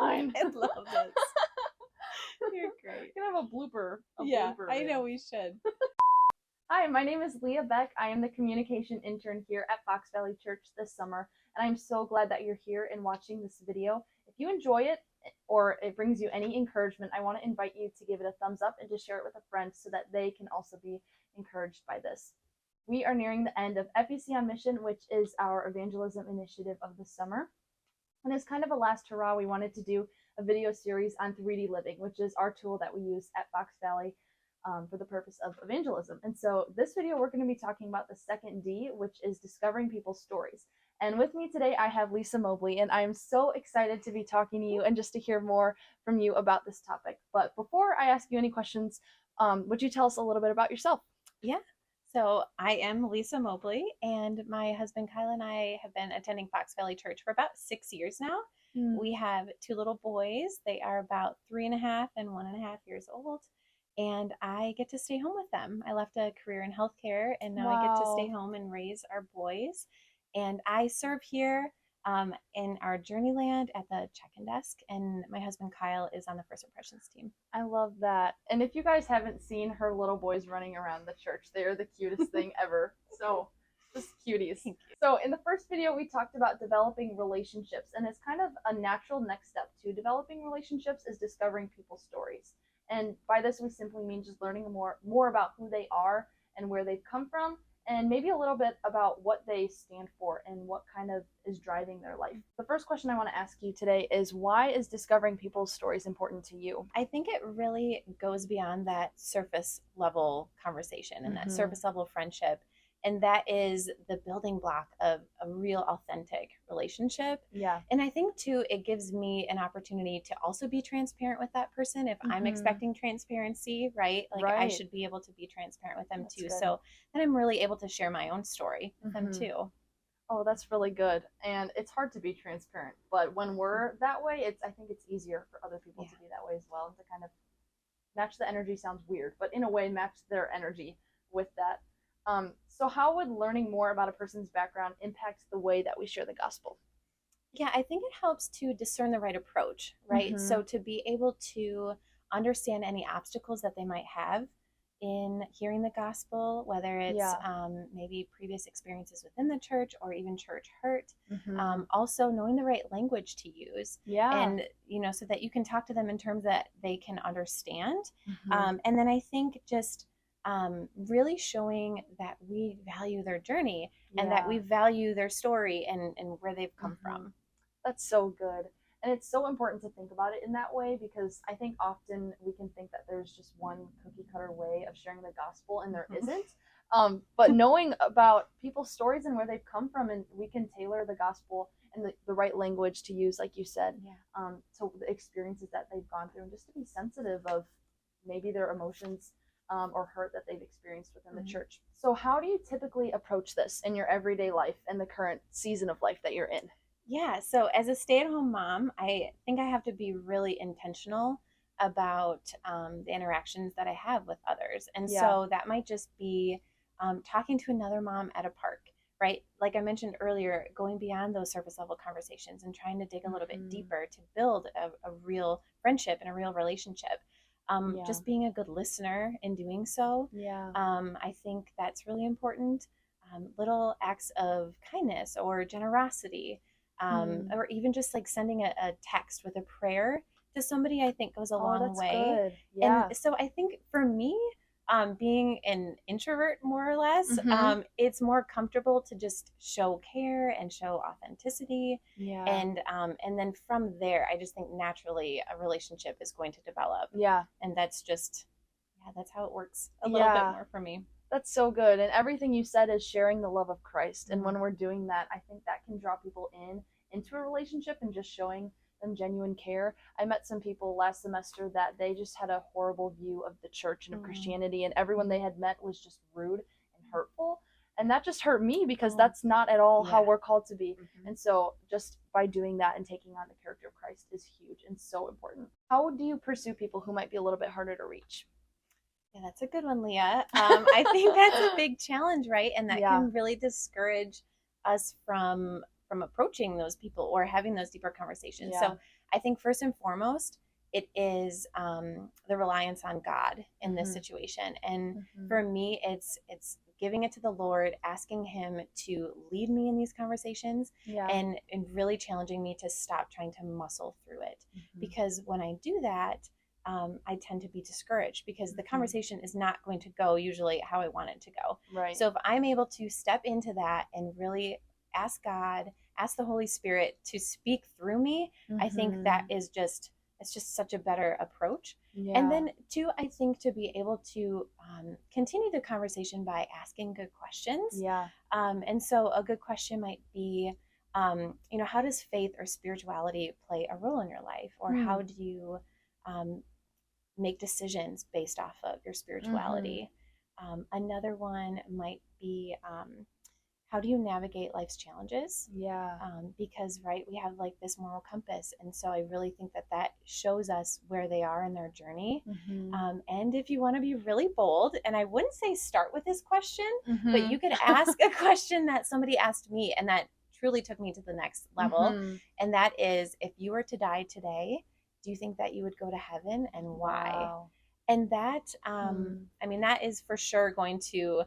mine. I love this. You're great. We're gonna have a blooper. Yeah, blooper I know reel. we should. Hi, my name is Leah Beck. I am the communication intern here at Fox Vallry Church this summer, and I'm so glad that you're here and watching this video. If you enjoy it or it brings you any encouragement, I want to invite you to give it a thumbs up and to share it with a friend so that they can also be encouraged by this. We are nearing the end of FEC on Mission, which is our evangelism initiative of the summer. And as kind of a last hurrah, we wanted to do a video series on 3D living, which is our tool that we use at Fox Valley for the purpose of evangelism. And so this video, we're going to be talking about the second D, which is discovering people's stories. And with me today, I have Lisa Mobley, and I am so excited to be talking to you and just to hear more from you about this topic. But before I ask you any questions, would you tell us a little bit about yourself? Yeah. So I am Lisa Mobley, and my husband Kyle and I have been attending Fox Vallry Church for about 6 years now. We have 2 little boys. They are about 3.5 and 1.5 years old. And I get to stay home with them. I left a career in healthcare, and now I get to stay home and raise our boys. And I serve here in our Journeyland at the check-in desk, and my husband Kyle is on the First Impressions team. I love that. And if you guys haven't seen her little boys running around the church, they are the cutest thing ever. So just cuties. So in the first video, we talked about developing relationships, and it's kind of a natural next step to developing relationships is discovering people's stories. And by this, we simply mean just learning more about who they are and where they've come from, and maybe a little bit about what they stand for and what kind of is driving their life. The first question I want to ask you today is, why is discovering people's stories important to you? I think it really goes beyond that surface level conversation and that surface level friendship. And that is the building block of a real authentic relationship. Yeah. And I think too, it gives me an opportunity to also be transparent with that person. If I'm expecting transparency, right? Like I should be able to be transparent with them too. Good. So then I'm really able to share my own story with them too. Oh, that's really good. And it's hard to be transparent, but when we're that way, I think it's easier for other people to be that way as well, and to kind of match the energy. Sounds weird, but in a way match their energy with that. So how would learning more about a person's background impact the way that we share the gospel? Yeah, I think it helps to discern the right approach, right? So to be able to understand any obstacles that they might have in hearing the gospel, whether it's maybe previous experiences within the church or even church hurt. Also knowing the right language to use. And, so that you can talk to them in terms that they can understand. And then I think just really showing that we value their journey and that we value their story and where they've come from. That's so good. And it's so important to think about it in that way, because I think often we can think that there's just one cookie cutter way of sharing the gospel, and there isn't. But knowing about people's stories and where they've come from, and we can tailor the gospel and the right language to use, like you said, to the experiences that they've gone through, and just to be sensitive of maybe their emotions or hurt that they've experienced within the church. So how do you typically approach this in your everyday life and the current season of life that you're in? Yeah, so as a stay-at-home mom, I think I have to be really intentional about the interactions that I have with others. And so that might just be talking to another mom at a park, right? Like I mentioned earlier, going beyond those surface level conversations and trying to dig a little bit deeper to build a real friendship and a real relationship. Just being a good listener in doing so. I think that's really important. Little acts of kindness or generosity, or even just like sending a text with a prayer to somebody, I think goes a long way. Good. And so I think for me, being an introvert more or less, it's more comfortable to just show care and show authenticity. And then from there, I just think naturally a relationship is going to develop. And that's just, that's how it works a little bit more for me. That's so good. And everything you said is sharing the love of Christ. And when we're doing that, I think that can draw people into a relationship and just showing them genuine care. I met some people last semester that they just had a horrible view of the church and of Christianity, and everyone they had met was just rude and hurtful. And that just hurt me, because that's not at all how we're called to be. And so just by doing that and taking on the character of Christ is huge and so important. How do you pursue people who might be a little bit harder to reach? Yeah, that's a good one, Leah. I think that's a big challenge, right? And that can really discourage us from approaching those people or having those deeper conversations. So I think first and foremost, it is the reliance on God in this Mhm. situation. And Mhm. for me, it's giving it to the Lord, asking Him to lead me in these conversations, Yeah. and really challenging me to stop trying to muscle through it. Mhm. Because when I do that, I tend to be discouraged because the Mhm. conversation is not going to go usually how I want it to go. Right. So if I'm able to step into that and really ask God, ask the Holy Spirit to speak through me, I think that Mhm. is just, it's just such a better approach. And Yeah. then two, I think to be able to continue the conversation by asking good questions. Yeah. And so a good question might be, how does faith or spirituality play a role in your life? Or how do you um, make decisions based off of your Mhm. spirituality? Another one might be, how do you navigate life's challenges? Yeah. Because, right, we have like this moral compass. And so I really think that that shows us where they are in their journey. Mhm. And if you want to be really bold, and I wouldn't say start with this question, but you Mhm. could ask a question that somebody asked me and that truly took me to the next level. Mhm. And that is, if you were to die today, do you think that you would go to heaven, and why? Wow. And that, Mm. I mean, that is for sure going to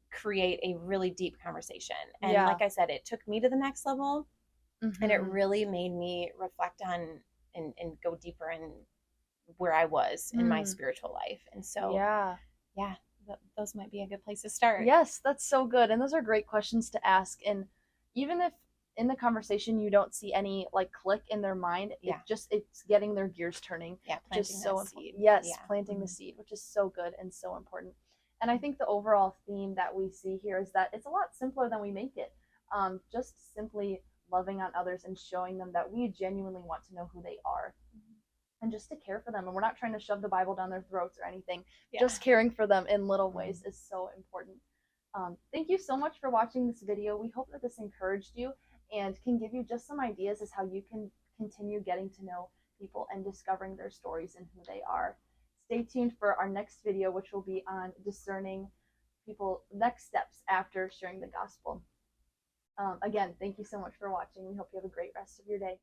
create a really deep conversation. And Yeah. like I said, it took me to the next level, and it Mhm. really made me reflect on and go deeper in where I was in my Mm. spiritual life. And so, Yeah. yeah, those might be a good place to start. Yes, that's so good. And those are great questions to ask. And even if in the conversation you don't see any like click in their mind, Yeah. it's getting their gears turning, Yeah, which is planting so that important. seed. Yes, Yeah. planting the Mhm. seed, which is so good and so important. And I think the overall theme that we see here is that it's a lot simpler than we make it. Just simply loving on others and showing them that we genuinely want to know who they are and just to care for them. And we're not trying to shove the Bible down their throats or anything. Yeah. Just caring for them in little ways is so important. Thank you so much for watching this video. We hope that this encouraged you and can give you just some ideas as how you can continue getting to know people and discovering their stories and who they are. Stay tuned for our next video, which will be on discerning people next steps after sharing the gospel. Again, thank you so much for watching. We hope you have a great rest of your day.